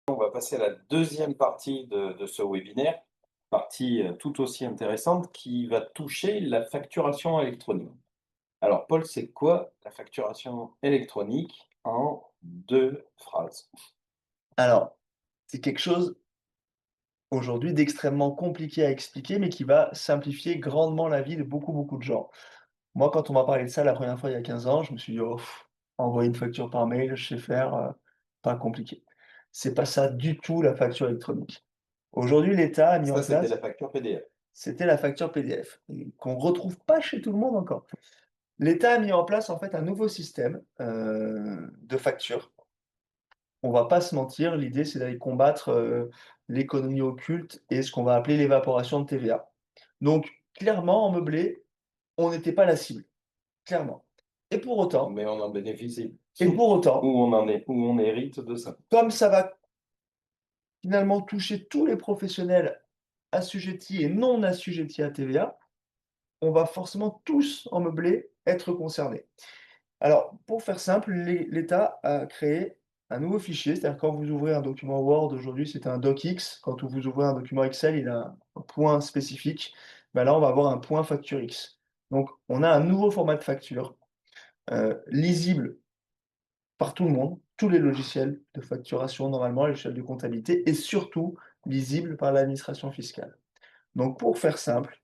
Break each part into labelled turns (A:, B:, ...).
A: On va passer à la deuxième partie de ce webinaire, partie tout aussi intéressante qui va toucher la facturation électronique. Alors, Paul, c'est quoi la facturation électronique en deux phrases?
B: Alors, c'est quelque chose aujourd'hui d'extrêmement compliqué à expliquer, mais qui va simplifier grandement la vie de beaucoup, beaucoup de gens. Moi, quand on m'a parlé de ça la première fois il y a 15 ans, je me suis dit: «Oh, envoyer une facture par mail, je sais faire, pas compliqué». C'est pas ça du tout la facture électronique. Aujourd'hui, l'État a mis en
A: Ça, c'était
B: place
A: la facture PDF.
B: c'était la facture PDF et qu'on retrouve pas chez tout le monde encore. L'État a mis en place, en fait, un nouveau système, de facture. On va pas se mentir, l'idée, c'est d'aller combattre, l'économie occulte et ce qu'on va appeler l'évaporation de TVA. Donc clairement, en meublé, on n'était pas la cible, clairement. Et pour autant
A: Mais on en bénéficie.
B: et pour autant,
A: Où on hérite de ça.
B: comme ça va finalement toucher tous les professionnels assujettis et non assujettis à TVA, on va forcément tous, en meublé, être concernés. Alors, pour faire simple, l'État a créé un nouveau fichier, c'est-à-dire quand vous ouvrez un document Word aujourd'hui, c'est un docx. Quand vous ouvrez un document Excel, il a un point spécifique. Ben là, on va avoir un point facture X. Donc, on a un nouveau format de facture, lisible par tout le monde, tous les logiciels de facturation normalement à l'échelle de comptabilité et surtout lisible par l'administration fiscale. Donc, pour faire simple,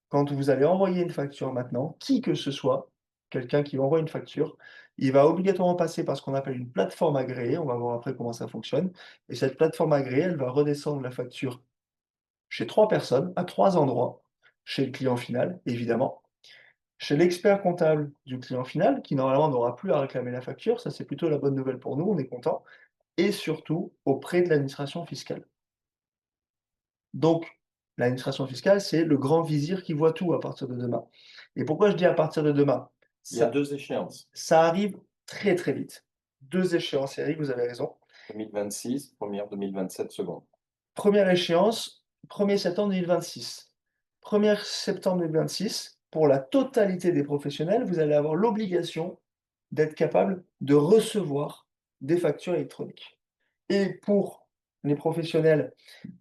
B: quand vous allez envoyer une facture maintenant, qui que ce soit, quelqu'un qui envoie une facture, il va obligatoirement passer par ce qu'on appelle une plateforme agréée. On va voir après comment ça fonctionne. Et cette plateforme agréée, elle va redescendre la facture chez 3 personnes, à 3 endroits. Chez le client final, évidemment. Chez l'expert comptable du client final, qui normalement n'aura plus à réclamer la facture. Ça, c'est plutôt la bonne nouvelle pour nous, on est content. Et surtout, auprès de l'administration fiscale. Donc, l'administration fiscale, c'est le grand vizir qui voit tout à partir de demain. Et pourquoi je dis à partir de demain?
A: Il y a
B: Ça
A: deux échéances.
B: ça arrive très, très vite. 2 échéances, Eric, vous avez raison.
A: 2026, première, 2027, seconde.
B: Première échéance, 1er septembre 2026. 1er septembre 2026, pour la totalité des professionnels, vous allez avoir l'obligation d'être capable de recevoir des factures électroniques. Et pour les professionnels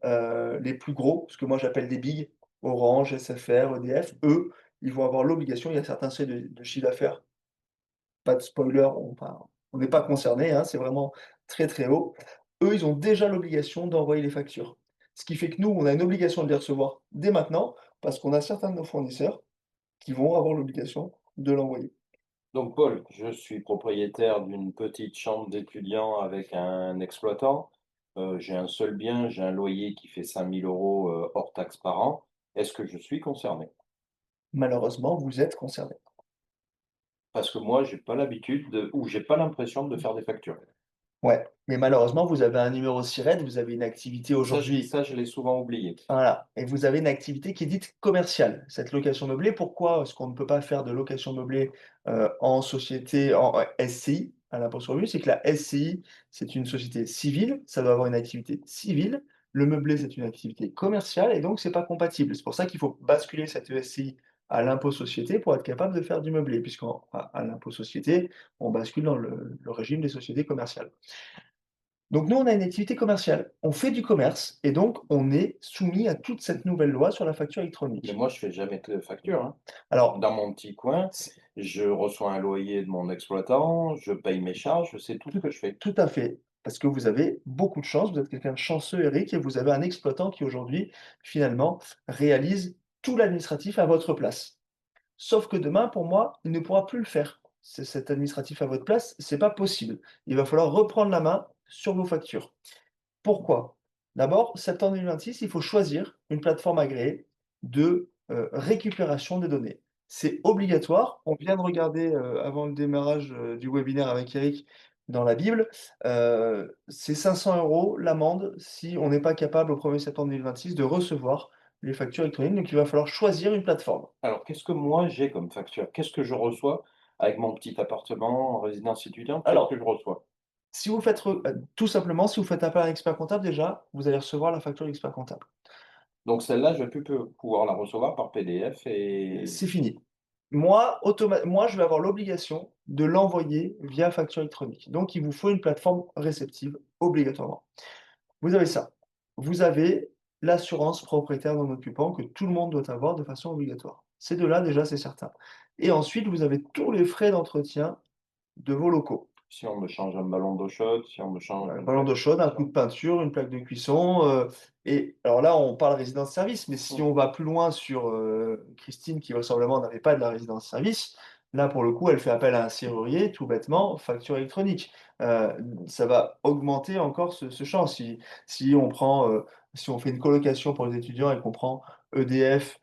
B: les plus gros, ce que moi j'appelle des bigs, Orange, SFR, EDF, eux, ils vont avoir l'obligation, il y a certains seuils de chiffre d'affaires, pas de spoiler, on n'est pas concernés, hein, c'est vraiment très, très haut. Eux, ils ont déjà l'obligation d'envoyer les factures. Ce qui fait que nous, on a une obligation de les recevoir dès maintenant, parce qu'on a certains de nos fournisseurs qui vont avoir l'obligation de l'envoyer.
A: Donc, Paul, je suis propriétaire d'une petite chambre d'étudiant avec un exploitant. J'ai un seul bien, j'ai un loyer qui fait 5 000 € hors taxes par an. Est-ce que je suis concerné?
B: Malheureusement, vous êtes concernés.
A: Parce que moi, j'ai pas l'habitude ou j'ai pas l'impression de faire des factures.
B: Ouais, mais malheureusement, vous avez un numéro SIRET, vous avez une activité aujourd'hui.
A: Ça, je l'ai souvent oublié.
B: Voilà, et vous avez une activité qui est dite commerciale. Cette location meublée, pourquoi est-ce qu'on ne peut pas faire de location meublée, en société, en SCI, à l'impôt sur le revenu? C'est que la SCI, c'est une société civile, ça doit avoir une activité civile. Le meublé, c'est une activité commerciale et donc c'est pas compatible. C'est pour ça qu'il faut basculer cette SCI à l'impôt société pour être capable de faire du meublé, puisqu'en à l'impôt société, on bascule dans le régime des sociétés commerciales. Donc nous, on a une activité commerciale. On fait du commerce et donc on est soumis à toute cette nouvelle loi sur la facture
A: Mais
B: électronique.
A: moi, je fais jamais de facture, hein.
B: Alors,
A: Dans mon petit coin,
B: c'est
A: je reçois un loyer de mon exploitant, je paye mes charges, c'est tout ce
B: tout
A: que je fais.
B: tout à fait, parce que vous avez beaucoup de chance, vous êtes quelqu'un de chanceux, Eric, et vous avez un exploitant qui aujourd'hui, finalement, réalise tout l'administratif à votre place. Sauf que demain, pour moi, il ne pourra plus le faire. Cet administratif à votre place, c'est pas possible. Il va falloir reprendre la main sur vos factures. Pourquoi? D'abord, septembre 2026, il faut choisir une plateforme agréée de, récupération des données. C'est obligatoire. On vient de regarder, avant le démarrage, du webinaire avec Eric dans la Bible, c'est 500 € l'amende si on n'est pas capable au 1er septembre 2026 de recevoir les factures électroniques, donc il va falloir choisir une plateforme.
A: Alors, qu'est-ce que moi j'ai comme facture? Qu'est-ce que je reçois avec mon petit appartement en résidence étudiante? Qu'est-ce que
B: Alors,
A: je reçois?
B: si vous faites tout simplement, si vous faites appel à un expert comptable déjà, vous allez recevoir la facture de l'expert comptable.
A: Donc celle-là, je vais plus pouvoir la recevoir par PDF et
B: C'est fini. Moi, je vais avoir l'obligation de l'envoyer via facture électronique. Donc il vous faut une plateforme réceptive, obligatoirement. Vous avez ça. Vous avez l'assurance propriétaire non occupant que tout le monde doit avoir de façon obligatoire. Ces 2 là, déjà, c'est certain et ensuite, vous avez tous les frais d'entretien de vos locaux.
A: Si on me change un ballon d'eau chaude, si on me change
B: Un
A: une
B: ballon
A: plaque
B: d'eau
A: de
B: chaude, un coup
A: cuisson.
B: de peinture, une plaque de cuisson, et alors là, on parle résidence-service, mais si
A: Mmh.
B: on va plus loin sur, Christine qui vraisemblablement n'avait pas de la résidence-service, là, pour le coup, elle fait appel à un serrurier, tout bêtement, facture électronique. Heu, Ça va augmenter encore ce champ. Si on prend, si on fait une colocation pour les étudiants et qu'on prend EDF,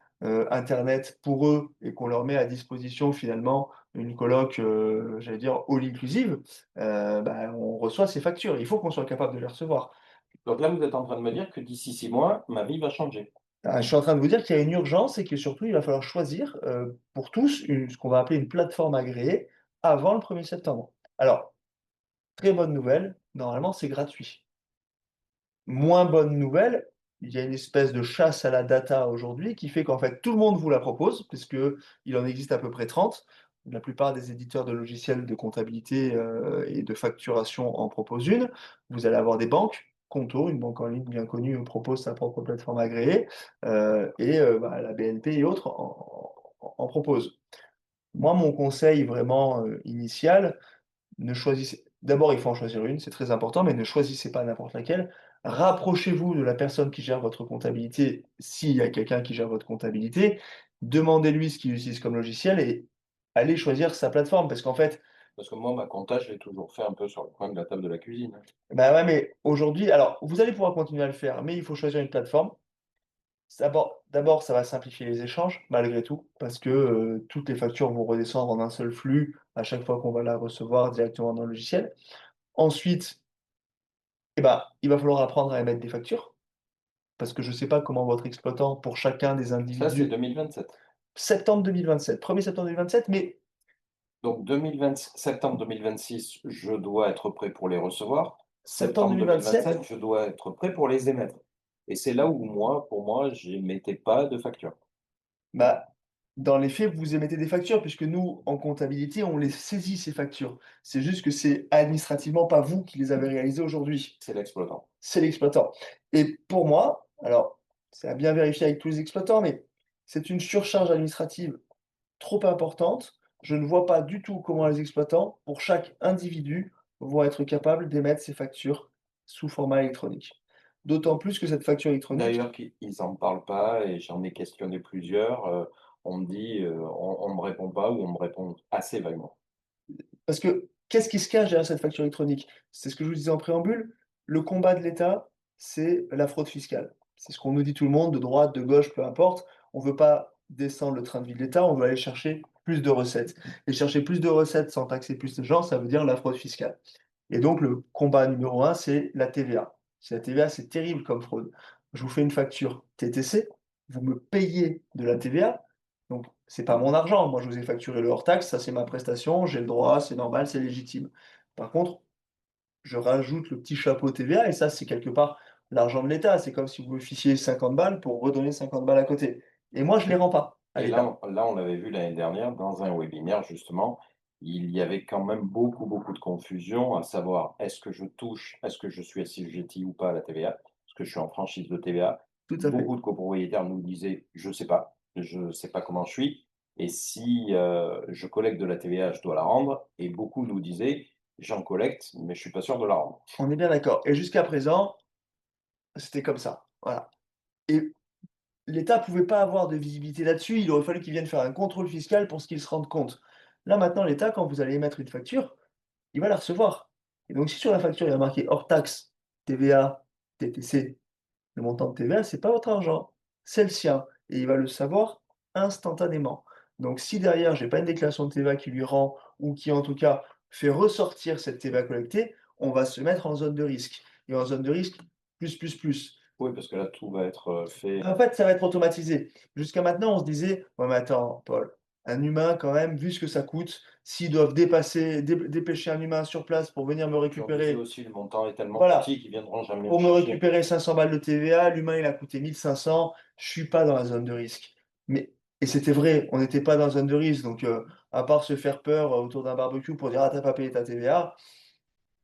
B: internet pour eux et qu'on leur met à disposition finalement une coloc, j'allais dire all inclusive, bah, on reçoit ces factures. Il faut qu'on soit capable de les recevoir.
A: Donc là, vous êtes en train de me dire que d'ici 6 mois, ma vie va changer.
B: Je suis en train de vous dire qu'il y a une urgence et que surtout il va falloir choisir, pour tous ce qu'on va appeler une plateforme agréée avant le 1er septembre. Alors, très bonne nouvelle, normalement c'est gratuit. Moins bonne nouvelle, il y a une espèce de chasse à la data aujourd'hui qui fait qu'en fait tout le monde vous la propose, puisqu'il en existe à peu près 30. La plupart des éditeurs de logiciels de comptabilité, et de facturation en proposent une. Vous allez avoir des banques, Conto, une banque en ligne bien connue, propose sa propre plateforme agréée, bah, la BNP et autres en proposent. Moi, mon conseil vraiment, initial, ne choisissez d'abord, il faut en choisir une, c'est très important, mais ne choisissez pas n'importe laquelle. Rapprochez-vous de la personne qui gère votre comptabilité, s'il y a quelqu'un qui gère votre comptabilité. Demandez-lui ce qu'il utilise comme logiciel et allez choisir sa plateforme. Parce qu'en fait,
A: Parce que moi, ma compta, je l'ai toujours fait un peu sur le coin de la table de la cuisine, hein.
B: bah, ouais, mais aujourd'hui alors vous allez pouvoir continuer à le faire, mais il faut choisir une plateforme. D'abord, ça va simplifier les échanges, malgré tout, parce que, toutes les factures vont redescendre en un seul flux à chaque fois qu'on va la recevoir directement dans le logiciel. Ensuite, eh ben, il va falloir apprendre à émettre des factures, parce que je ne sais pas comment votre exploitant, pour chacun des
A: Ça, c'est
B: individus
A: 2027.
B: septembre 2027, 1er septembre 2027, mais
A: Donc 2020 septembre 2026, je dois être prêt pour les recevoir.
B: septembre
A: Septembre
B: 2027,
A: 2027, je dois être prêt pour les émettre. Et c'est là où moi, pour moi, j'émettais pas de facture.
B: bah, dans les faits, vous émettez des factures puisque nous, en comptabilité, on les saisit ces factures. C'est juste que c'est administrativement pas vous qui les avez réalisées aujourd'hui,
A: C'est l'exploitant.
B: c'est l'exploitant et pour moi, alors, c'est à bien vérifier avec tous les exploitants, mais c'est une surcharge administrative trop importante. Je ne vois pas du tout comment les exploitants, pour chaque individu, vont être capables d'émettre ces factures sous format électronique. D'autant plus que cette facture électronique,
A: D'ailleurs, ils en parlent pas et j'en ai questionné plusieurs, on me dit, on me répond pas ou on me répond assez vaguement.
B: parce que qu'est-ce qui se cache derrière cette facture électronique? C'est ce que je vous disais en préambule, le combat de l'État, c'est la fraude fiscale. C'est ce qu'on nous dit tout le monde, de droite, de gauche, peu importe. On ne veut pas descendre le train de vie de l'État, on veut aller chercher plus de recettes. Et chercher plus de recettes sans taxer plus de gens, ça veut dire la fraude fiscale. Et donc le combat numéro un, c'est la TVA. C'est la TVA, c'est terrible comme fraude. Je vous fais une facture TTC, vous me payez de la TVA, donc c'est pas mon argent. Moi, je vous ai facturé le hors taxe, ça c'est ma prestation, j'ai le droit, c'est normal, c'est légitime. Par contre, je rajoute le petit chapeau TVA et ça, c'est quelque part l'argent de l'État. C'est comme si vous me fichiez 50 balles pour redonner 50 balles à côté. Et moi, je les rends pas à
A: Et
B: l'État.
A: là, on l'avait vu l'année dernière dans un webinaire justement, il y avait quand même beaucoup, beaucoup de confusion à savoir est-ce que je suis assujetti ou pas à la TVA? Parce que je suis en franchise de TVA.
B: Tout à fait.
A: Beaucoup de copropriétaires nous disaient: je ne sais pas comment je suis et si, je collecte de la TVA, je dois la rendre» et beaucoup nous disaient: «J'en collecte, mais je suis pas sûr de la rendre».
B: On est bien d'accord. Et jusqu'à présent, c'était comme ça. Voilà. Et l'État pouvait pas avoir de visibilité là-dessus, il aurait fallu qu'il vienne faire un contrôle fiscal pour ce qu'il se rende compte. Là, maintenant, l'État, quand vous allez émettre une facture, il va la recevoir. Et donc, si sur la facture, il y a marqué hors taxe, TVA, TTC, le montant de TVA, c'est pas votre argent, c'est le sien. Et il va le savoir instantanément. Donc, si derrière, j'ai pas une déclaration de TVA qui lui rend, ou qui en tout cas fait ressortir cette TVA collectée, on va se mettre en zone de risque. Et en zone de risque, plus, plus, plus.
A: Oui, parce que là, tout va être, fait.
B: En fait, ça va être automatisé. Jusqu'à maintenant, on se disait: «Ouais, mais attends, Paul, un humain quand même, vu ce que ça coûte, s'ils doivent dépêcher un humain sur place pour venir me
A: Et puis on disait
B: récupérer,
A: aussi: «Le montant est tellement
B: voilà,
A: petit qu'ils viendront jamais me
B: pour me
A: chercher».
B: récupérer 500 balles de TVA, l'humain, il a coûté 1 500, je suis pas dans la zone de risque». Mais et c'était vrai, on n'était pas dans la zone de risque, donc à part se faire peur, autour d'un barbecue pour dire: «Ah, tu as pas payé ta TVA»,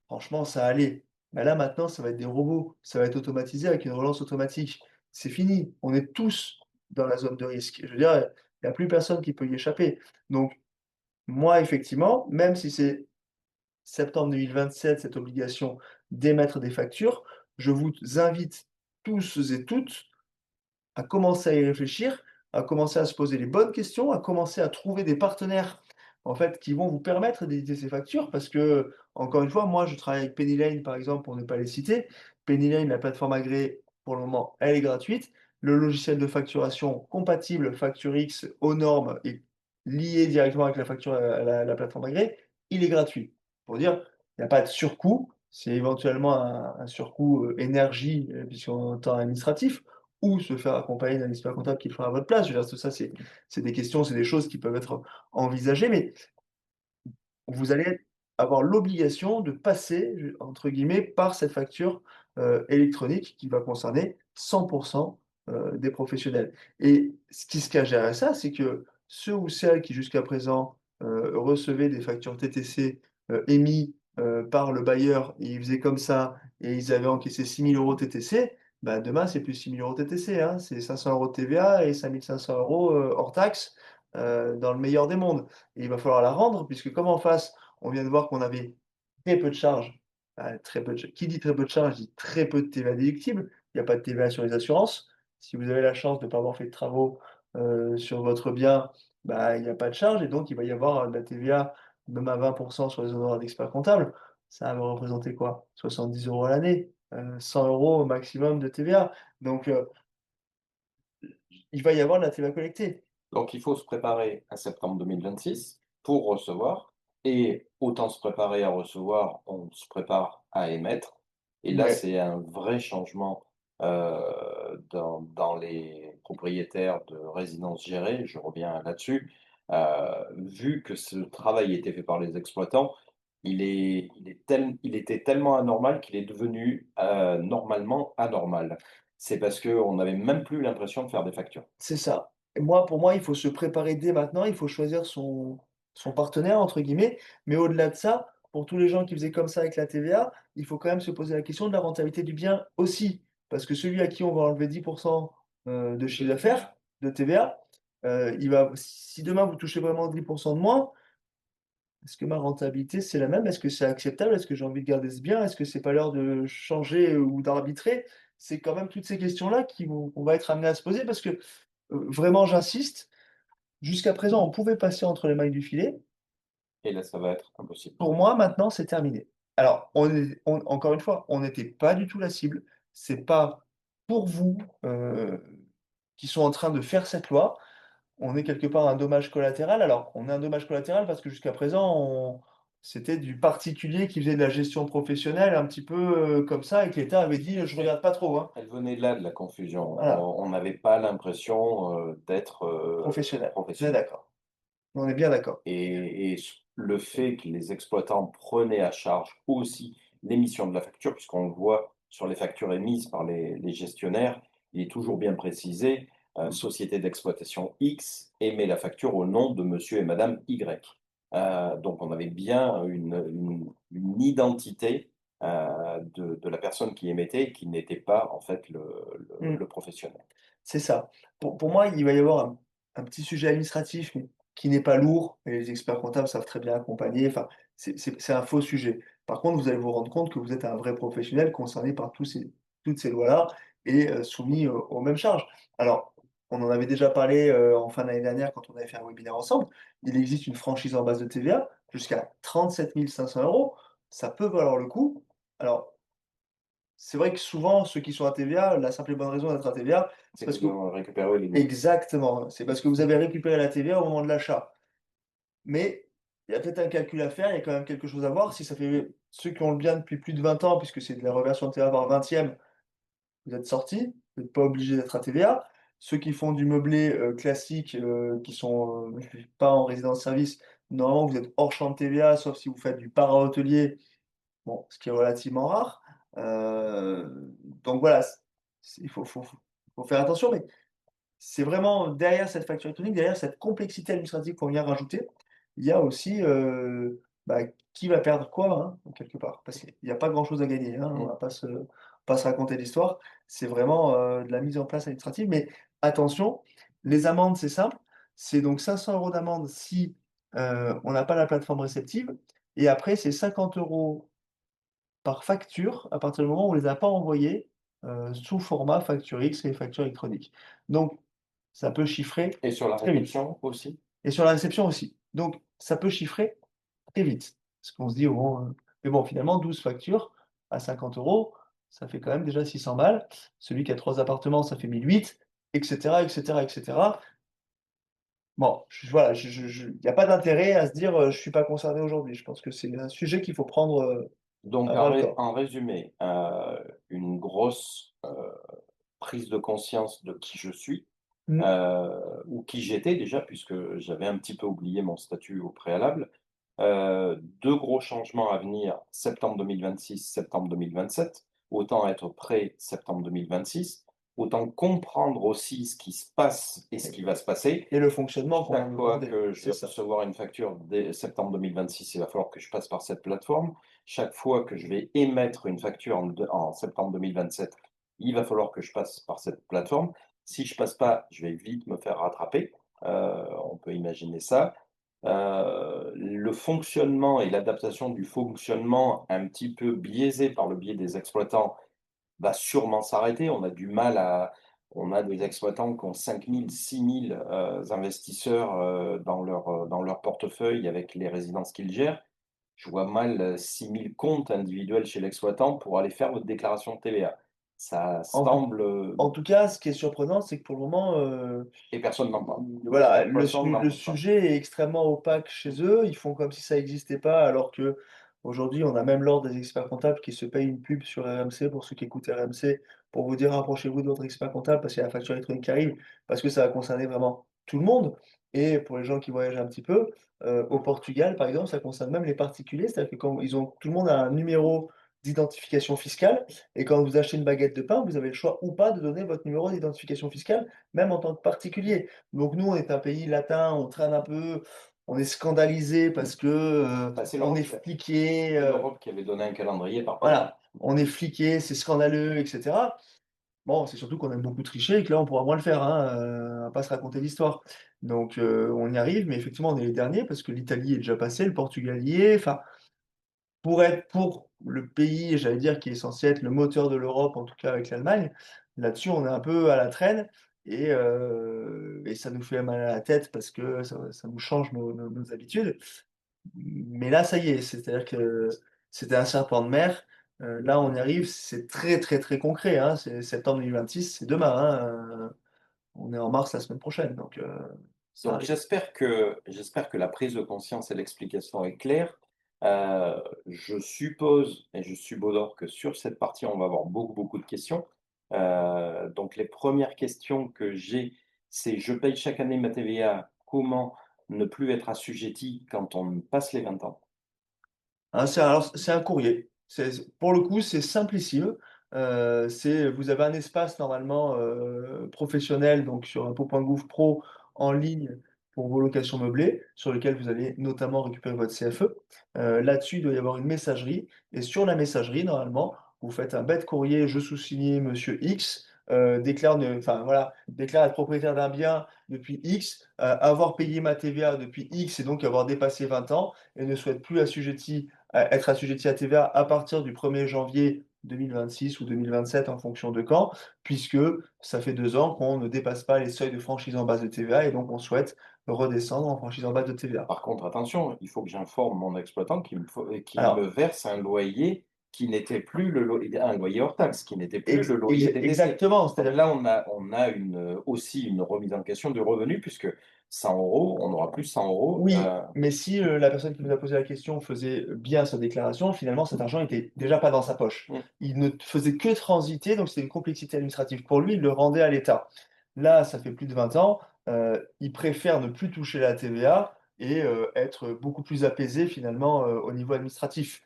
B: franchement, ça allait. Bah, là, maintenant, ça va être des robots, ça va être automatisé avec une relance automatique. C'est fini, on est tous dans la zone de risque. Je veux dire, il y a plus personne qui peut y échapper. Donc moi, effectivement, même si c'est septembre 2027, cette obligation d'émettre des factures, je vous invite tous et toutes à commencer à y réfléchir, à commencer à se poser les bonnes questions, à commencer à trouver des partenaires, en fait, qui vont vous permettre d'éditer ces factures. Parce que, encore une fois, moi, je travaille avec Penny Lane, par exemple, pour ne pas les citer. Penny Lane, la plateforme agréée, pour le moment, elle est gratuite. Le logiciel de facturation compatible FactureX aux normes et lié directement avec la facture, la plateforme agréée, il est gratuit. Pour dire, il n'y a pas de surcoût, c'est éventuellement un surcoût, énergie, puisqu'en temps administratif, ou se faire accompagner d'un expert comptable qui le fera à votre place. Je veux dire, tout ça, c'est des questions, c'est des choses qui peuvent être envisagées, mais vous allez avoir l'obligation de passer, je entre guillemets, par cette facture, électronique qui va concerner 100 des professionnels. Et ce qui se cache derrière ça, c'est que ceux ou celles qui jusqu'à présent, recevaient des factures TTC, émis, par le bailleur et ils faisaient comme ça et ils avaient encaissé 6 000 € TTC, bah, demain c'est plus 6 000 € TTC, hein, c'est 500 € de TVA et 5 500 €, hors taxes, dans le meilleur des mondes. Et il va falloir la rendre puisque comme en face, on vient de voir qu'on avait très peu de charges, très peu de ch qui dit très peu de charges dit très peu de TVA déductible. Il y a pas de TVA sur les assurances. Si vous avez la chance de ne pas avoir fait de travaux, sur votre bien, bah, il y a pas de charge et donc il va y avoir, de la TVA même à 20 sur les honoraires d'expert comptable. Ça va représenter quoi? 70 € à l'année, 100 € au maximum de TVA. Donc il va y avoir de la TVA collectée.
A: Donc il faut se préparer à septembre 2026 pour recevoir et autant se préparer à recevoir, on se prépare à émettre et là,
B: Ouais,
A: c'est un vrai changement, dans les propriétaires de résidences gérées, je reviens là-dessus. Vu que ce travail était fait par les exploitants, il était tellement anormal qu'il est devenu, normalement anormal. C'est parce qu'on n'avait même plus l'impression de faire des factures.
B: c'est ça. Et moi, pour moi, il faut se préparer dès maintenant, il faut choisir son «partenaire» entre guillemets, mais au-delà de ça, pour tous les gens qui faisaient comme ça avec la TVA, il faut quand même se poser la question de la rentabilité du bien aussi. Parce que celui à qui on va enlever 10 de chiffre d'affaires, de TVA, il va si demain vous touchez vraiment 10 de moins, est-ce que ma rentabilité, c'est la même? Est-ce que c'est acceptable? Est-ce que j'ai envie de garder ce bien? Est-ce que c'est pas l'heure de changer, ou d'arbitrer? C'est quand même toutes ces questions-là qui vont qu'on va être amené à se poser parce que, vraiment j'insiste, jusqu'à présent, on pouvait passer entre les mailles du filet.
A: Et là, ça va être impossible.
B: Pour moi, maintenant, c'est terminé. Alors, encore une fois, on n'était pas du tout la cible. C'est pas pour vous, qui sont en train de faire cette loi. On est quelque part un dommage collatéral. Alors, on est un dommage collatéral parce que jusqu'à présent, c'était du particulier qui faisait de la gestion professionnelle un petit peu, comme ça et que l'État avait dit: «Je
A: Elle
B: regarde pas trop, hein».
A: elle venait là de la confusion.
B: Voilà,
A: On n'avait pas l'impression, d'être,
B: professionnel. On est
A: professionnel
B: d'accord. On est bien d'accord.
A: et le fait que les exploitants prenaient à charge aussi l'émission de la facture, puisqu'on le voit sur les factures émises par les gestionnaires, il est toujours bien précisé, société d'exploitation X émet la facture au nom de monsieur et madame Y. Donc on avait bien une identité, de la personne qui émettait, qui n'était pas en fait
B: Mmh.
A: le professionnel.
B: C'est ça. Pour moi, il va y avoir un petit sujet administratif, mais qui n'est pas lourd et les experts comptables savent très bien accompagner. Enfin, c'est un faux sujet. Par contre, vous allez vous rendre compte que vous êtes un vrai professionnel concerné par toutes ces lois-là et soumis aux mêmes charges. Alors, on en avait déjà parlé, en fin d'année dernière quand on avait fait un webinaire ensemble. Il existe une franchise en base de TVA jusqu'à 37 500 €. Ça peut valoir le coup. Alors, c'est vrai que souvent, ceux qui sont à TVA, la simple et bonne raison d'être à TVA, c'est
A: C'est
B: parce
A: que
B: que
A: nous récupérer les nouveaux.
B: exactement, c'est parce que vous avez récupéré la TVA au moment de l'achat. Mais il y a peut-être un calcul à faire, il y a quand même quelque chose à voir. Si ça fait ceux qui ont le bien depuis plus de 20 ans, puisque c'est de la réversion de TVA par 20e, vous êtes sortis, vous n'êtes pas obligés d'être à TVA. Ceux qui font du meublé, classique, qui sont, pas en résidence service, normalement vous êtes hors champ de TVA, sauf si vous faites du para-hôtelier, bon, ce qui est relativement rare. Donc voilà, il faut faire attention, mais c'est vraiment derrière cette facture électronique, derrière cette complexité administrative qu'on vient rajouter, il y a aussi, bah, qui va perdre quoi, hein, quelque part? Parce qu'il y a pas grand-chose à gagner, hein, on
A: Mmh.
B: va pas se raconter l'histoire. C'est vraiment, de la mise en place administrative, mais attention, les amendes, c'est simple, c'est donc 500 € d'amende si, on n'a pas la plateforme réceptive et après c'est 50 € par facture à partir du moment où on les a pas envoyés, sous format facture X et facture électronique. Donc ça peut chiffrer
A: Et sur la
B: très vite
A: réception aussi?
B: et sur la réception aussi. Donc ça peut chiffrer très vite. Parce qu'on se dit: «Oh bon, mais bon finalement 12 factures à 50 € ça fait quand même déjà 600 balles. Celui qui a 3 appartements, ça fait 1 800 et cetera, et cetera, et cetera. Bon, voilà, il y a pas d'intérêt à se dire, «Je suis pas concerné aujourd'hui». Je pense que c'est un sujet qu'il faut prendre,
A: Donc
B: à bras le corps.
A: en résumé, une grosse, prise de conscience de qui je suis,
B: Mmh.
A: ou qui j'étais déjà puisque j'avais un petit peu oublié mon statut au préalable. 2 gros changements à venir, septembre 2026, septembre 2027. Autant être prêt septembre 2026, autant comprendre aussi ce qui se passe et ce qui va se passer.
B: Et le fonctionnement qu'on va
A: Chaque
B: me
A: fois
B: demander,
A: que je
B: c'est
A: vais
B: ça.
A: recevoir une facture dès septembre 2026, il va falloir que je passe par cette plateforme. Chaque fois que je vais émettre une facture en septembre 2027, il va falloir que je passe par cette plateforme. Si je passe pas, je vais vite me faire rattraper, on peut imaginer ça. Le fonctionnement et l'adaptation du fonctionnement un petit peu biaisé par le biais des exploitants va sûrement s'arrêter. On a des exploitants qui ont 5 000, 6 000 investisseurs, dans leur portefeuille avec les résidences qu'ils gèrent. Je vois mal, 6 000 comptes individuels chez l'exploitant pour aller faire votre déclaration de TVA. Ça
B: En tout
A: semble,
B: en tout cas, ce qui est surprenant, c'est que pour le moment,
A: et personne n'en parle.
B: voilà,
A: L'exploitant n'en
B: le
A: parle pas.
B: sujet est extrêmement opaque chez eux. Ils font comme si ça n'existait pas, alors qu'aujourd'hui, on a même l'ordre des experts comptables qui se payent une pub sur RMC, pour ceux qui écoutent RMC, pour vous dire: «Rapprochez-vous de votre expert comptable parce qu'il y a la facture électronique qui arrive», parce que ça va concerner vraiment tout le monde et pour les gens qui voyagent un petit peu, au Portugal, par exemple, ça concerne même les particuliers. C'est-à-dire que quand ils ont tout le monde a un numéro d'identification fiscale et quand vous achetez une baguette de pain, vous avez le choix ou pas de donner votre numéro d'identification fiscale, même en tant que particulier. Donc nous, on est un pays latin, on traîne un peu, on est scandalisé parce que,
A: Bah,
B: on est fliqué,
A: c'est l'Europe qui avait donné un calendrier par pays.
B: voilà, on est fliqué, c'est scandaleux et cetera. Bon, c'est surtout qu'on aime beaucoup tricher et que là, on pourra moins le faire, hein, on va pas se raconter l'histoire. Donc on y arrive, mais effectivement, on est les derniers parce que l'Italie est déjà passée, le Portugal y est, enfin, pour le pays, j'allais dire, qui est censé être le moteur de l'Europe, en tout cas avec l'Allemagne, là-dessus, on est un peu à la traîne et ça nous fait mal à la tête parce que ça nous change nos habitudes. Mais là, ça y est, c'est-à-dire que c'était un serpent de mer, là, on y arrive, c'est très, très, très concret, hein, c'est septembre 2026, c'est demain, hein, on est en mars la semaine prochaine, donc ça
A: Donc
B: arrive.
A: j'espère que la prise de conscience et l'explication est claire. Je suppose et je subodore que sur cette partie, on va avoir beaucoup, beaucoup de questions. Donc les premières questions que j'ai, c'est: je paye chaque année ma TVA, comment ne plus être assujetti quand on passe les 20 ans?
B: Ah, c'est un courrier. Pour le coup, c'est simplissime. Vous avez un espace normalement, professionnel, donc sur impôts.gouv.pro en ligne pour vos locations meublées, sur lequel vous allez notamment récupérer votre CFE. Là-dessus, il doit y avoir une messagerie et sur la messagerie, normalement, vous faites un bête courrier: «Je sous-signé monsieur X, déclare être propriétaire d'un bien depuis X, avoir payé ma TVA depuis X et donc avoir dépassé 20 ans et ne souhaite plus être assujetti à TVA à partir du 1er janvier 2026 ou 2027 en fonction de quand, puisque ça fait 2 ans qu'on ne dépasse pas les seuils de franchise en base de TVA et donc on souhaite redescendre en franchise en base de TVA.
A: Par contre, attention, il faut que j'informe mon exploitant qu'il me
B: Alors,
A: verse un loyer qui n'était plus un loyer hors taxe, qui n'était plus le loyer TTC.
B: exactement,
A: Donc
B: c'est-à-dire
A: là, on a aussi une remise en question du revenu puisque 100 €, on n'aura plus 100 €,
B: oui, mais si, la personne qui nous a posé la question faisait bien sa déclaration, finalement cet argent était déjà pas dans sa poche.
A: mmh.
B: Il ne faisait que transiter, donc c'était une complexité administrative pour lui, il le rendait à l'État. Là, ça fait plus de 20 ans, il préfère ne plus toucher la TVA et être beaucoup plus apaisé finalement, au niveau administratif.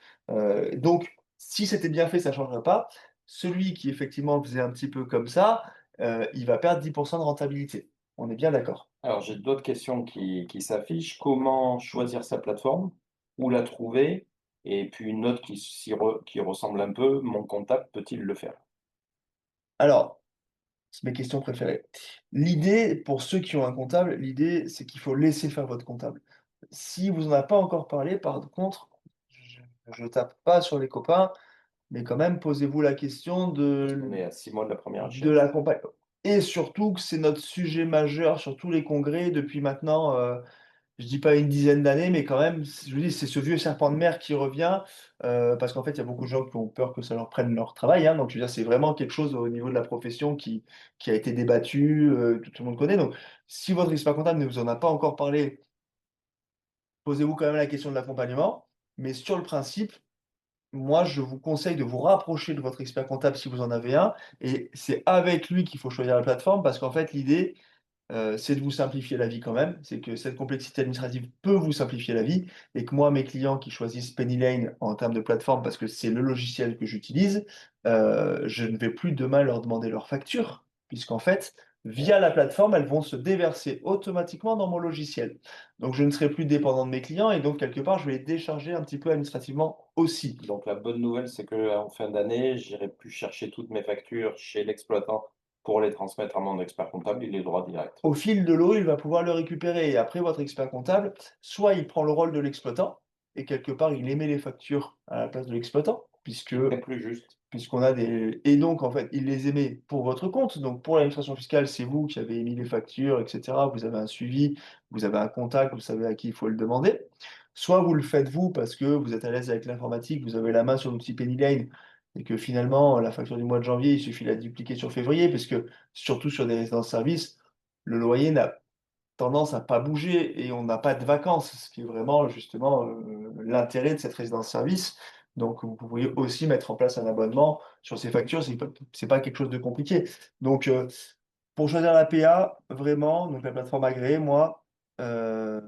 B: Donc si c'était bien fait, ça ne changerait pas. Celui qui effectivement faisait un petit peu comme ça, il va perdre 10 de rentabilité. On est bien d'accord?
A: Alors j'ai d'autres questions qui s'affichent. Comment choisir sa plateforme? Où la trouver? Et puis une note qui ressemble un peu: «Mon comptable peut-il le faire?»
B: Alors, c'est mes questions préférées. L'idée, pour ceux qui ont un comptable, l'idée, c'est qu'il faut laisser faire votre comptable. Si vous en avez pas encore parlé, par contre, je tape pas sur les copains, mais quand même, posez-vous la question
A: Parce qu'on est à 6 mois de la première
B: de
A: échéance.
B: l'accompagnement et surtout que c'est notre sujet majeur sur tous les congrès depuis maintenant, je dis pas une dizaine d'années, mais quand même, je vous dis, c'est ce vieux serpent de mer qui revient, parce qu'en fait, il y a beaucoup de gens qui ont peur que ça leur prenne leur travail, hein. Donc je veux dire, c'est vraiment quelque chose au niveau de la profession qui a été débattu, que tout le monde connaît. Donc si votre expert comptable ne vous en a pas encore parlé, posez-vous quand même la question de l'accompagnement. Mais sur le principe, moi, je vous conseille de vous rapprocher de votre expert comptable si vous en avez un et c'est avec lui qu'il faut choisir la plateforme parce qu'en fait, l'idée, c'est de vous simplifier la vie quand même. C'est que cette complexité administrative peut vous simplifier la vie et que moi, mes clients qui choisissent Penny en termes de plateforme parce que c'est le logiciel que j'utilise, je ne vais plus demain leur demander leur facture puisqu'en fait, via la plateforme, elles vont se déverser automatiquement dans mon logiciel. Donc je ne serai plus dépendant de mes clients et donc quelque part, je vais les décharger un petit peu administrativement aussi.
A: Donc la bonne nouvelle, c'est qu'en fin d'année, j'irai plus chercher toutes mes factures chez l'exploitant pour les transmettre à mon expert comptable, il est droit direct.
B: Au fil de l'eau, il va pouvoir le récupérer et après votre expert comptable, soit il prend le rôle de l'exploitant et quelque part il émet les factures à la place de l'exploitant puisque
A: C'est plus juste.
B: puisqu'on a des et donc en fait, il les émet pour votre compte. Donc pour l'administration fiscale, c'est vous qui avez émis les factures et cetera. Vous avez un suivi, vous avez un contact, vous savez à qui il faut le demander. Soit vous le faites vous parce que vous êtes à l'aise avec l'informatique, vous avez la main sur l'outil Penny et que finalement la facture du mois de janvier, il suffit de la dupliquer sur février parce que surtout sur des résidences-services, le loyer n'a tendance à pas bouger et on n'a pas de vacances, ce qui est vraiment justement, l'intérêt de cette résidence-service. Donc vous pourriez aussi mettre en place un abonnement sur ces factures, c'est pas quelque chose de compliqué. Donc pour choisir la PA, vraiment, donc la plateforme agréée, moi, heu,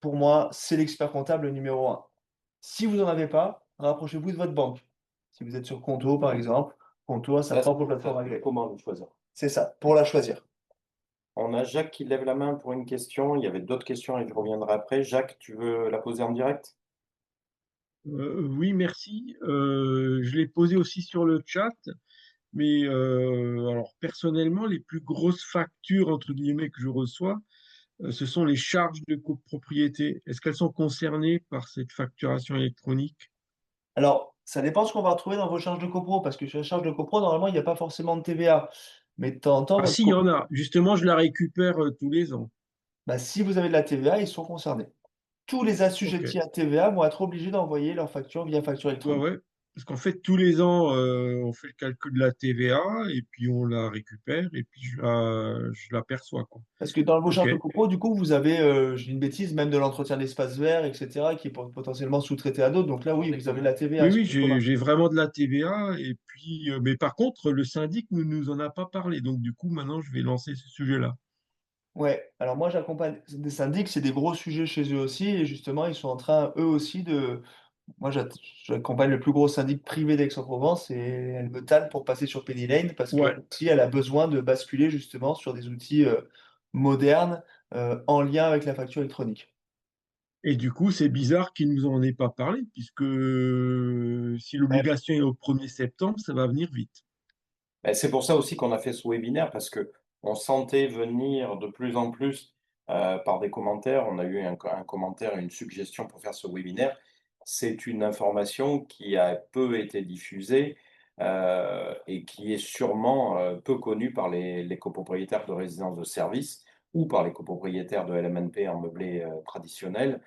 B: pour moi, c'est l'expert comptable numéro un. Si vous en avez pas, rapprochez-vous de votre banque. Si vous êtes sur Conto, par exemple, Conto a sa
A: Ça se
B: propre
A: ça
B: plateforme
A: se trouve
B: agréée.
A: comment le choisir?
B: C'est ça, pour la choisir.
A: On a Jacques qui lève la main pour une question, il y avait d'autres questions et je reviendrai après. Jacques, tu veux la poser en direct?
C: Oui, merci. Je l'ai posé aussi sur le chat, mais alors personnellement, les plus grosses factures entre guillemets que je reçois, ce sont les charges de copropriété. Est-ce qu'elles sont concernées par cette facturation électronique?
B: Alors, ça dépend ce qu'on va retrouver dans vos charges de copro, parce que sur les charges de copro, normalement, il n'y a pas forcément de TVA. Mais de temps en temps,
C: Ah
B: votre
C: si, il y en
B: copro,
C: a. Justement, je la récupère tous les ans.
B: bah, si vous avez de la TVA, ils sont concernés. Tous les
C: Ok.
B: assujettis à TVA vont être obligés d'envoyer leur facture via facture
C: Ouais,
B: électronique.
C: ouais. Parce qu'en fait, tous les ans, on fait le calcul de la TVA et puis on la récupère et puis je la perçois, quoi.
B: Parce que dans vos
C: Ok.
B: charges de copro, du coup, vous avez, je dis une bêtise, même de l'entretien d'espaces verts, et cetera, qui est potentiellement sous-traité à d'autres. Donc là,
A: Hors
B: oui,
A: des
B: vous avez de
A: communs.
B: la TVA
C: Oui,
B: sur
C: oui,
B: les communs.
C: j'ai vraiment de la TVA et puis, mais par contre, le syndic ne nous en a pas parlé. Donc, du coup, maintenant, je vais lancer ce sujet-là.
B: Ouais, alors moi j'accompagne des syndics, c'est des gros sujets chez eux aussi, et justement, ils sont en train, eux aussi, de. Moi, j'accompagne le plus gros syndic privé d'Aix-en-Provence et elle me tanne pour passer sur Penny Lane parce que
C: Ouais.
B: si elle a besoin de basculer justement sur des outils modernes en lien avec la facture électronique.
C: Et du coup, c'est bizarre qu'il nous en ait pas parlé, puisque si
B: Ouais.
C: l'obligation est au 1er septembre, ça va venir vite.
A: Beh, c'est pour ça aussi qu'on a fait ce webinaire parce qu'on sentait venir de plus en plus, par des commentaires. On a eu un commentaire, une suggestion pour faire ce webinaire. C'est une information qui a peu été diffusée, et qui est sûrement, peu connue par les copropriétaires de résidences de services ou par les copropriétaires de LMNP en meublé, traditionnel.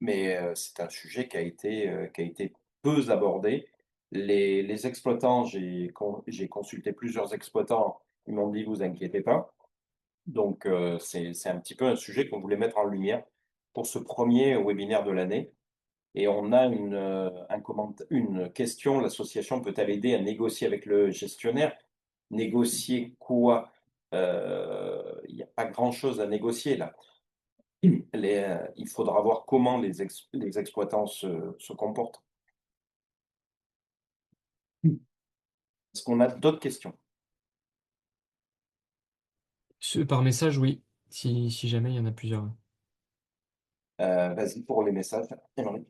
A: Mais, c'est un sujet qui a été peu abordé. Les exploitants, j'ai consulté plusieurs exploitants, ils m'ont dit: «Vous inquiétez pas». Donc, c'est un petit peu un sujet qu'on voulait mettre en lumière pour ce premier webinaire de l'année et on a une question: «L'association peut-elle aider à négocier avec le gestionnaire?» Négocier quoi? Il y a pas grand chose à négocier là. Il faudra voir comment les exploitants se comportent. Est-ce qu'on a d'autres questions?
D: Par message, oui, si jamais il y en a plusieurs.
A: Vas-y pour les messages, Émeric.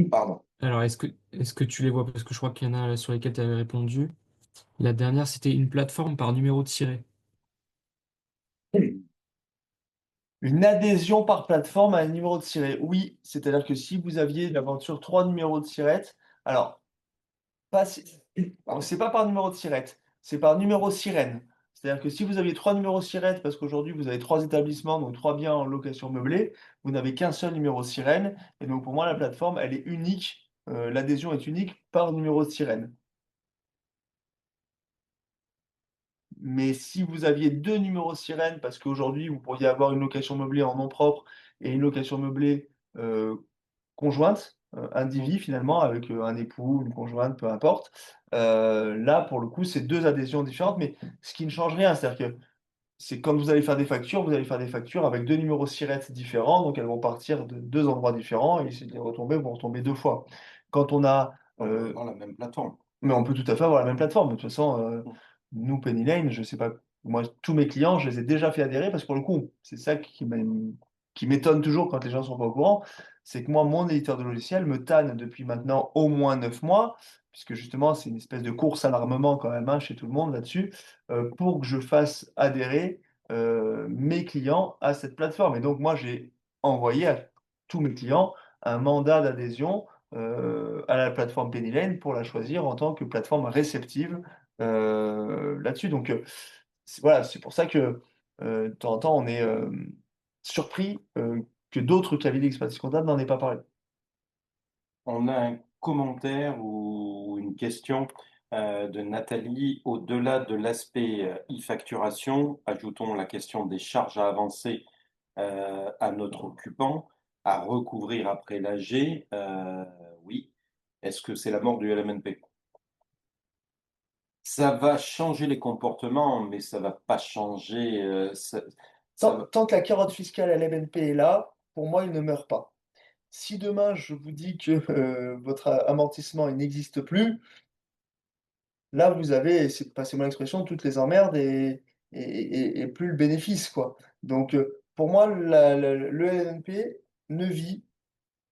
A: Pardon.
D: Alors, est-ce que tu les vois? Parce que je crois qu'il y en a sur lesquels tu avais répondu. La dernière, c'était une plateforme par numéro de siret.
B: Une adhésion par plateforme à un numéro de siret. Oui, c'est-à-dire que si vous aviez l'aventure 3 numéros de sirette, alors pas si c'est pas par numéro de sirette, c'est par numéro sirène. C'est-à-dire que si vous aviez 3 numéros sirette, parce qu'aujourd'hui vous avez 3 établissements, donc 3 biens en location meublée, vous n'avez qu'un seul numéro sirène et donc pour moi la plateforme elle est unique, l'adhésion est unique par numéro de sirène. Mais si vous aviez 2 numéros sirènes, parce qu'aujourd'hui vous pourriez avoir une location meublée en nom propre et une location meublée, conjointe, indivis finalement avec, un époux, une conjointe, peu importe. Là pour le coup, c'est 2 adhésions différentes, mais ce qui ne change rien. C'est-à-dire que c'est quand vous allez faire des factures, vous allez faire des factures avec 2 numéros SIRET différents, donc elles vont partir de 2 endroits différents et si les retombées vont retomber 2 fois. Quand on a,
A: Dans la même plateforme.
B: mais on peut tout à fait avoir la même plateforme. De toute façon,
A: Mmh.
B: nous, Penny Lane, je sais pas, moi, tous mes clients, je les ai déjà fait adhérer parce que pour le coup, c'est ça qui m'étonne toujours quand les gens sont pas au courant, c'est que moi, mon éditeur de logiciel me tanne depuis maintenant au moins 9 mois, puisque justement, c'est une espèce de course à l'armement quand même, hein, chez tout le monde là-dessus, pour que je fasse adhérer, mes clients à cette plateforme et donc moi, j'ai envoyé à tous mes clients un mandat d'adhésion à la plateforme Penny Lane pour la choisir en tant que plateforme réceptive, là-dessus. Donc, voilà, c'est pour ça que, de temps en temps, on est, surpris, que d'autres cabinets d'expertise comptable n'en aient pas parlé.
A: On a un commentaire ou une question de Nathalie. Au-delà de l'aspect e-facturation, ajoutons la question des charges à avancer à notre occupant, à recouvrir après l'AG. Oui. Est-ce que c'est la mort du LMNP? Ça va changer les comportements, mais ça va pas changer. Ça va-
B: Tant que la carotte fiscale à l'MNP est là, pour moi, il ne meurt pas. Si demain je vous dis que, votre amortissement, il n'existe plus, là, vous avez, c'est passez-moi l'expression, toutes les emmerdes et plus le bénéfice, quoi. Donc, pour moi, le LNP ne vit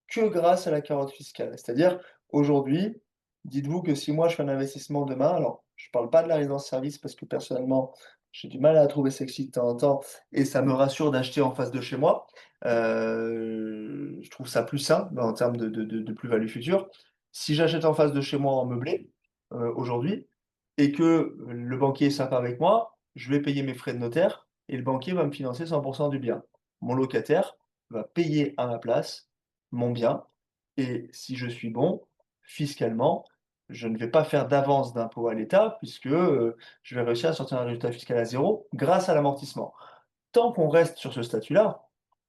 B: que grâce à la carotte fiscale. C'est-à-dire, aujourd'hui, dites-vous que si moi je fais un investissement demain, alors je ne parle pas de la résidence-service parce que personnellement, j'ai du mal à la trouver sexy de temps en temps et ça me rassure d'acheter en face de chez moi. Je trouve ça plus sain en termes de plus-value future. Si j'achète en face de chez moi en meublé, aujourd'hui, et que le banquier est sympa avec moi, je vais payer mes frais de notaire et le banquier va me financer 100 du bien. Mon locataire va payer à ma place mon bien et si je suis bon, fiscalement, je ne vais pas faire d'avance d'impôt à l'État puisque, je vais réussir à sortir un résultat fiscal à zéro grâce à l'amortissement. Tant qu'on reste sur ce statut-là,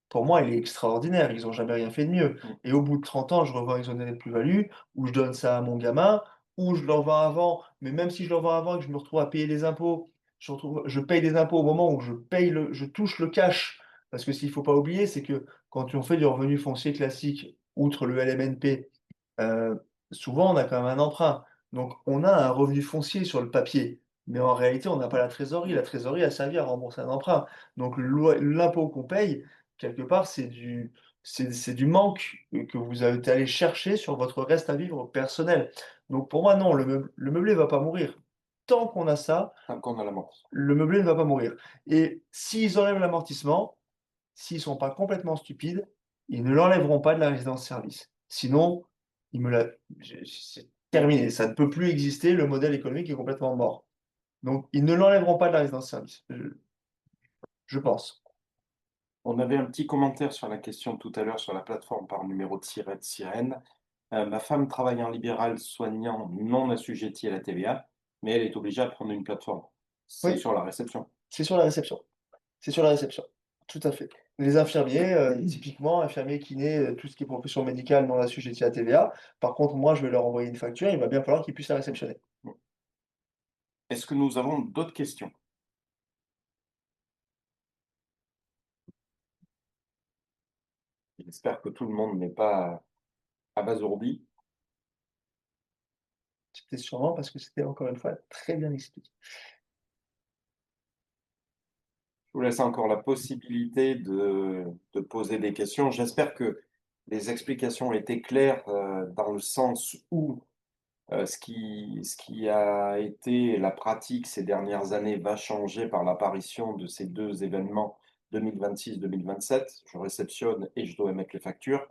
B: pour moi, il est extraordinaire, ils ont jamais rien fait de mieux
A: Mm.
B: et au bout de 30 ans, je revends exonéré de plus-value ou je donne ça à mon gamin ou je le revends avant, mais même si je le revends avant et que je me retrouve à payer des impôts, je paye des impôts au moment où je touche le cash. Parce que s'il faut pas oublier, c'est que quand on fait du revenu foncier classique, outre le LMNP, souvent on a quand même un emprunt. Donc on a un revenu foncier sur le papier, mais en réalité, on n'a pas la trésorerie. La trésorerie a servi à rembourser un emprunt. Donc l'impôt qu'on paye, quelque part, c'est du manque, que vous êtes allé chercher sur votre reste à vivre personnel. Donc pour moi, non, le meublé ne va pas mourir. Tant qu'on a ça,
A: Tant qu'on a l'amorce.
B: le meublé ne va pas mourir. Et s'ils enlèvent l'amortissement, s'ils sont pas complètement stupides, ils ne l'enlèveront pas de la résidence-service. Sinon, ils me la c'est terminé, ça ne peut plus exister, le modèle économique est complètement mort. Donc ils ne l'enlèveront pas de la résidence-service, je pense.
A: On avait un petit commentaire sur la question tout à l'heure sur la plateforme par numéro de sirène. Ma femme travaille en libéral soignant non assujetti à la TVA, mais elle est obligée à prendre une plateforme. C'est
B: Oui,
A: sur la réception.
B: c'est sur la réception. C'est sur la réception, tout à fait. Les infirmiers, typiquement infirmiers, kinés, tout ce qui est profession médicale non assujetti à TVA. Par contre, moi, je vais leur envoyer une facture, il va bien falloir qu'ils puissent la réceptionner.
A: Est-ce que nous avons d'autres questions? J'espère que tout le monde n'est pas abasourdi.
B: C'était sûrement parce que c'était encore une fois très bien expliqué.
A: vous laisse encore la possibilité de poser des questions. J'espère que les explications étaient claires dans le sens où ce qui a été la pratique ces dernières années va changer par l'apparition de ces deux événements 2026-2027. Je réceptionne et je dois émettre les factures.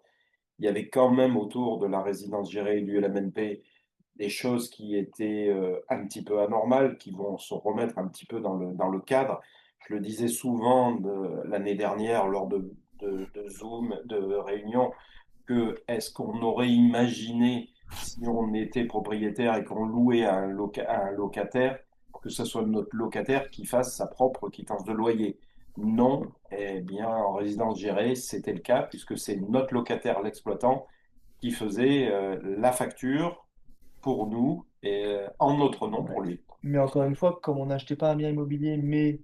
A: Il y avait quand même autour de la résidence gérée du LMNP des choses qui étaient un petit peu anormales, qui vont se remettre un petit peu dans le cadre. Je le disais souvent l'année dernière lors de Zoom, de réunions, que est-ce qu'on aurait imaginé si on était propriétaire et qu'on louait à un locataire, que ce soit notre locataire qui fasse sa propre quittance de loyer? Non, eh bien, en résidence gérée, c'était le cas, puisque c'est notre locataire, l'exploitant, qui faisait la facture pour nous et en notre nom
B: Ouais.
A: pour lui.
B: Mais encore une fois, comme on n'achetait pas un bien immobilier, mais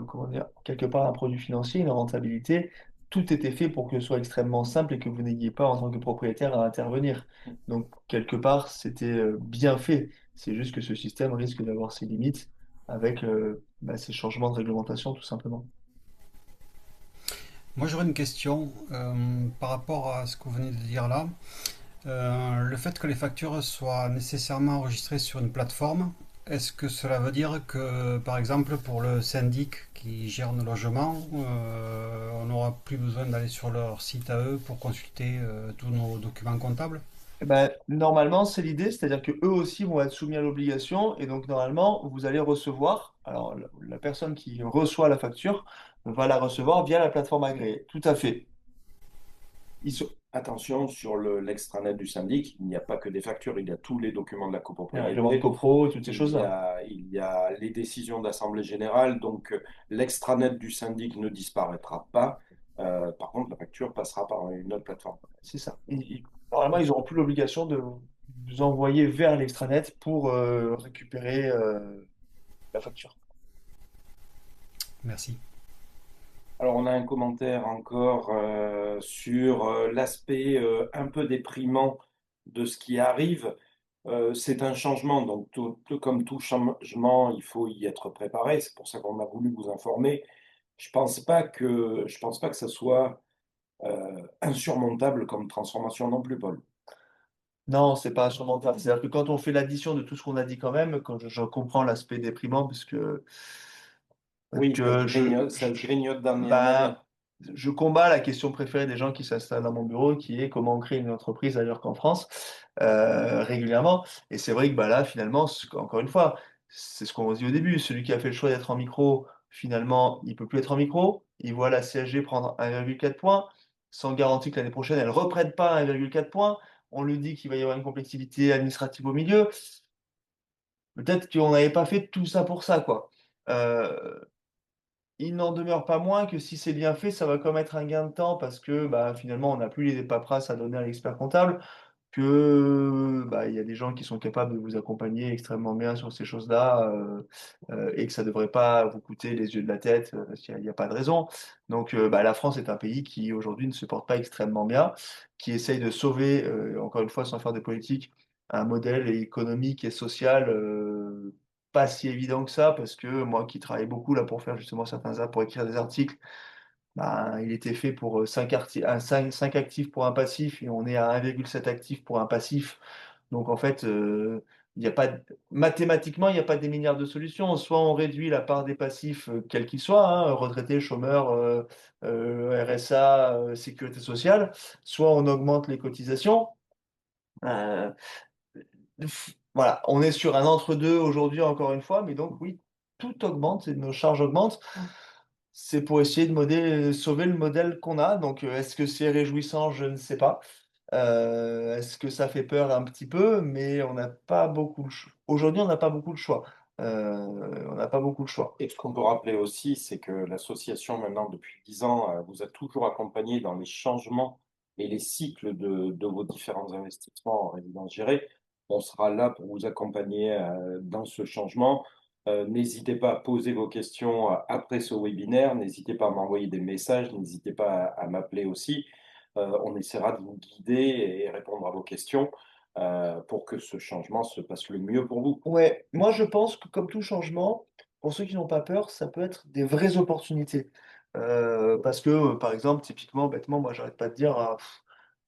B: comment dire, quelque part un produit financier, une rentabilité, tout était fait pour que ce soit extrêmement simple et que vous n'ayez pas en tant que propriétaire à intervenir. Donc, quelque part, c'était bien fait. C'est juste que ce système risque d'avoir ses limites avec ces changements de réglementation, tout simplement.
E: Moi, j'aurais une question par rapport à ce que vous venez de dire là. Le fait que les factures soient nécessairement enregistrées sur une plateforme, est-ce que cela veut dire que, par exemple, pour le syndic qui gère nos logements, on n'aura plus besoin d'aller sur leur site à eux pour consulter tous nos documents comptables?
B: Eh ben, normalement, c'est l'idée, c'est-à-dire que eux aussi vont être soumis à l'obligation, et donc normalement, vous allez recevoir, alors la personne qui reçoit la facture va la recevoir via la plateforme agréée. Tout à fait. Ils sont-
A: Attention, sur l'extranet du syndic, il n'y a pas que des factures, il y a tous les documents de la
B: les règlements de
A: copropriété,
B: copro, toutes ces choses-là.
A: il y a les décisions d'assemblée générale, donc l'extranet du syndic ne disparaîtra pas. Par contre, la facture passera par une autre plateforme.
B: C'est ça. Normalement, ils n'auront plus l'obligation de vous envoyer vers l'extranet pour récupérer la facture.
E: Merci.
A: Alors, on a un commentaire encore sur l'aspect un peu déprimant de ce qui arrive. C'est un changement, donc comme tout changement, il faut y être préparé. C'est pour ça qu'on a voulu vous informer. Je pense pas que ça soit insurmontable comme transformation non plus, Paul.
B: Non, c'est pas insurmontable. C'est-à-dire que quand on fait l'addition de tout ce qu'on a dit quand même, quand je comprends l'aspect déprimant, parce
A: Oui,
B: que
A: ça grignote d'année en année.
B: ben, je combats la question préférée des gens qui s'installent dans mon bureau, qui est comment créer une entreprise ailleurs qu'en France, régulièrement. Et c'est vrai que bah, là, finalement, encore une fois, c'est ce qu'on dit au début, celui qui a fait le choix d'être en micro, finalement, il peut plus être en micro. Il voit la CSG prendre 1,4 points, sans garantie que l'année prochaine, elle ne reprenne pas 1,4 points. On lui dit qu'il va y avoir une complexité administrative au milieu. Peut-être qu'on n'avait pas fait tout ça pour ça, quoi. Euh, il n'en demeure pas moins que si c'est bien fait, ça va quand même être un gain de temps parce que bah, finalement, on n'a plus les paperasses à donner à l'expert comptable, que bah, il y a des gens qui sont capables de vous accompagner extrêmement bien sur ces choses-là et que ça ne devrait pas vous coûter les yeux de la tête, il n'y a pas de raison. Donc bah, la France est un pays qui aujourd'hui ne se porte pas extrêmement bien, qui essaye de sauver, encore une fois, sans faire de politique, un modèle économique et social pas si évident que ça, parce que moi qui travaille beaucoup là pour faire justement pour écrire des articles, bah, il était fait pour 5 actifs pour un passif et on est à 1,7 actifs pour un passif. Donc en fait, il y a pas mathématiquement, il n'y a pas des milliards de solutions. Soit on réduit la part des passifs, quels qu'ils soient, hein, retraités, chômeurs, RSA, sécurité sociale, soit on augmente les cotisations. Euh, voilà, on est sur un entre-deux aujourd'hui, encore une fois, mais donc oui, tout augmente et nos charges augmentent. C'est pour essayer de sauver le modèle qu'on a. Donc, est-ce que c'est réjouissant? Je ne sais pas. Est-ce que ça fait peur un petit peu? Mais on n'a pas beaucoup de choix. Aujourd'hui, on n'a pas beaucoup de choix. On n'a pas beaucoup de choix.
A: Et ce qu'on peut rappeler aussi, c'est que l'association, maintenant, depuis 10 ans, vous a toujours accompagné dans les changements et les cycles de vos différents investissements en résidence gérée. On sera là pour vous accompagner dans ce changement. N'hésitez pas à poser vos questions après ce webinaire. N'hésitez pas à m'envoyer des messages. N'hésitez pas à m'appeler aussi. On essaiera de vous guider et répondre à vos questions pour que ce changement se passe le mieux pour vous.
B: Ouais, moi je pense que comme tout changement, pour ceux qui n'ont pas peur, ça peut être des vraies opportunités. Parce que, par exemple, typiquement, bêtement, moi, j'arrête pas de dire: «Ah,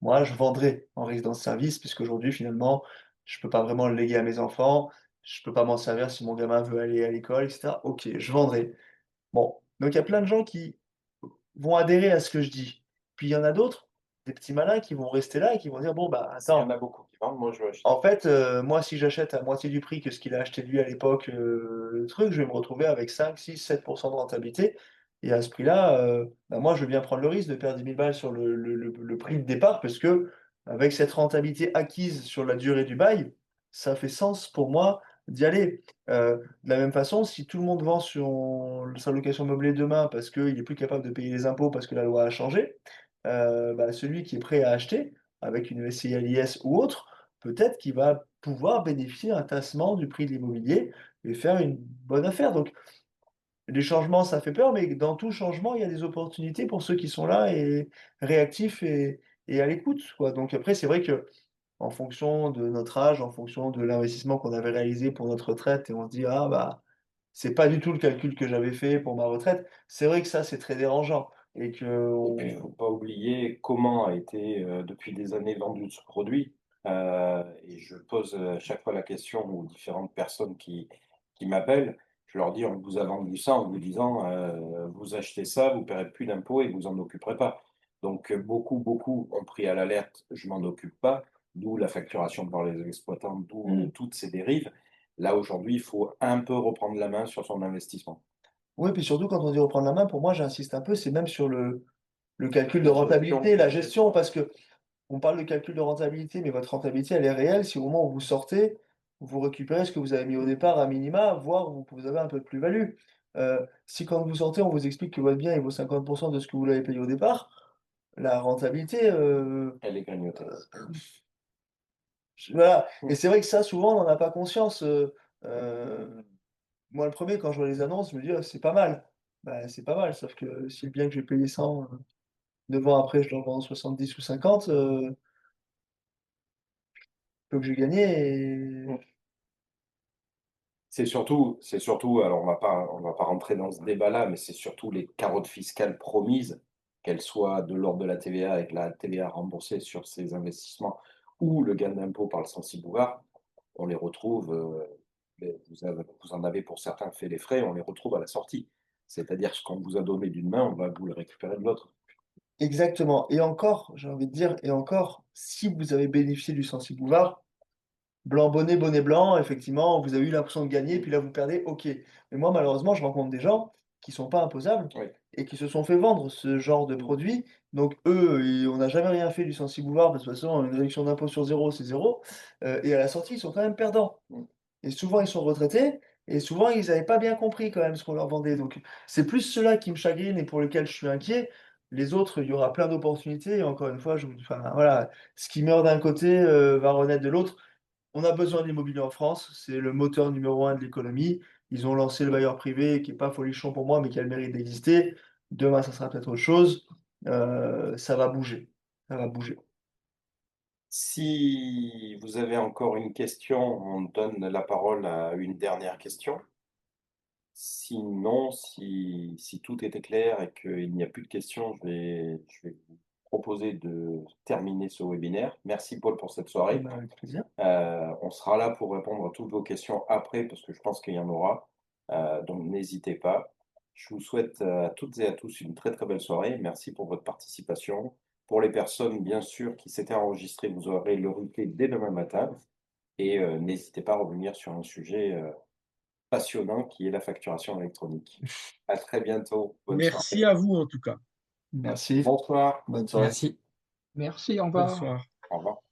B: moi, je vendrais en résidence-service», puisqu'aujourd'hui, finalement, je peux pas vraiment le léguer à mes enfants, je peux pas m'en servir si mon gamin veut aller à l'école et cetera. OK, je vendrai. Bon, donc il y a plein de gens qui vont adhérer à ce que je dis. Puis il y en a d'autres, des petits malins qui vont rester là et qui vont dire: «Bon, bah,
A: Il y en
B: attends,
A: a beaucoup qui vendent, moi je veux acheter.
B: en fait, moi, si j'achète à moitié du prix que ce qu'il a acheté lui à l'époque, le truc, je vais me retrouver avec 5, 6, 7 de rentabilité et à ce prix-là, bah, moi, je veux bien prendre le risque de perdre 10 000 balles sur le prix de départ parce qu'avec cette rentabilité acquise sur la durée du bail, ça fait sens pour moi d'y aller». De la même façon, si tout le monde vend sa location meublée demain parce qu'il est plus capable de payer les impôts parce que la loi a changé, bah, celui qui est prêt à acheter avec une SCI à l'IS ou autre, peut-être qu'il va pouvoir bénéficier d'un tassement du prix de l'immobilier et faire une bonne affaire. Donc les changements, ça fait peur, mais dans tout changement, il y a des opportunités pour ceux qui sont là et réactifs et à l'écoute, quoi. Donc après, c'est vrai que en fonction de notre âge, en fonction de l'investissement qu'on avait réalisé pour notre retraite et on se dit: «Ah bah, c'est pas du tout le calcul que j'avais fait pour ma retraite». C'est vrai que ça, c'est très dérangeant et
A: Et puis, il ne
B: qu'on
A: faut pas oublier comment a été, depuis des années vendu ce produit. Et je pose, à chaque fois la question aux différentes personnes qui m'appellent. Je leur dis: «On vous a vendu ça en vous disant, vous achetez ça, vous ne paierez plus d'impôts et vous en occuperez pas». Donc, beaucoup ont pris à l'alerte: «Je m'en occupe pas», d'où la facturation par les exploitants, d'où,
B: mmh.
A: toutes ces dérives. Là, aujourd'hui, il faut un peu reprendre la main sur son investissement.
B: Oui, puis surtout quand on dit reprendre la main, pour moi, j'insiste un peu, c'est même sur le calcul de
A: La gestion,
B: rentabilité, la gestion, parce qu'on parle de calcul de rentabilité, mais votre rentabilité, elle est réelle si au moment où vous sortez, vous récupérez ce que vous avez mis au départ à minima, voire vous avez un peu de plus-value. Si quand vous sortez, on vous explique que votre bien, il vaut 50 de ce que vous l'avez payé au départ, la rentabilité,
A: elle est grignotée.
B: voilà. Et
A: Mmh.
B: c'est vrai que ça, souvent, on n'en a pas conscience. Heu, Moi, le premier, quand je vois les annonces, je me dis: «Ah, c'est pas mal». Bah, c'est pas mal, sauf que si le bien que j'ai payé 100, 9 ans après, je le revends 70 ou 50, peu que j'ai gagné et
A: Mmh. C'est surtout, alors on va pas rentrer dans ce débat-là, mais c'est surtout les carottes fiscales promises, qu'elles soient de l'ordre de la TVA avec la TVA remboursée sur ces investissements ou le gain d'impôt par le Censi-Bouvard, on les retrouve, vous en avez pour certains fait les frais, on les retrouve à la sortie. C'est-à-dire ce qu'on vous a donné d'une main, on va vous le récupérer de l'autre.
B: exactement et encore, j'ai envie de dire et encore, si vous avez bénéficié du Censi-Bouvard, blanc bonnet, bonnet blanc, effectivement, vous avez eu l'impression de gagner, puis là vous perdez, OK. Mais moi, malheureusement, je rencontre des gens qui sont pas imposables
A: Oui.
B: et qui se sont fait vendre ce genre de
A: Mmh.
B: produit. Donc eux, on n'a jamais rien fait du Censi-Bouvard, parce que de toute façon, une réduction d'impôt sur zéro, c'est zéro. Et à la sortie, ils sont quand même perdants.
A: Mmh.
B: Et souvent, ils sont retraités et souvent, ils avaient pas bien compris quand même ce qu'on leur vendait. Donc c'est plus ceux-là qui me chagrinent et pour lesquels je suis inquiet. Les autres, il y aura plein d'opportunités et encore une fois, enfin voilà, ce qui meurt d'un côté, va renaître de l'autre. On a besoin de l'immobilier en France, c'est le moteur numéro un de l'économie. Ils ont lancé le bailleur privé qui est pas folichon pour moi, mais qui a le mérite d'exister. Demain, ça sera peut-être autre chose. Ça va bouger, ça va bouger.
A: Si vous avez encore une question, on donne la parole à une dernière question. Sinon, si tout était clair et qu'il n'y a plus de questions, je vais vous proposer de terminer ce webinaire. Merci Paul pour cette soirée.
B: Bah, avec plaisir.
A: On sera là pour répondre à toutes vos questions après, parce que je pense qu'il y en aura. Donc n'hésitez pas. Je vous souhaite à toutes et à tous une très très belle soirée. Merci pour votre participation. Pour les personnes, bien sûr, qui s'étaient enregistrées, vous aurez le replay dès demain matin. Et n'hésitez pas à revenir sur un sujet passionnant qui est la facturation électronique. À très bientôt. Bonne
C: Merci
A: soirée.
C: à vous en tout cas.
B: Merci.
A: Bonsoir.
B: Bonne soirée.
D: Merci.
F: Merci, au
C: Bonne
F: revoir.
C: soirée.
A: Au revoir.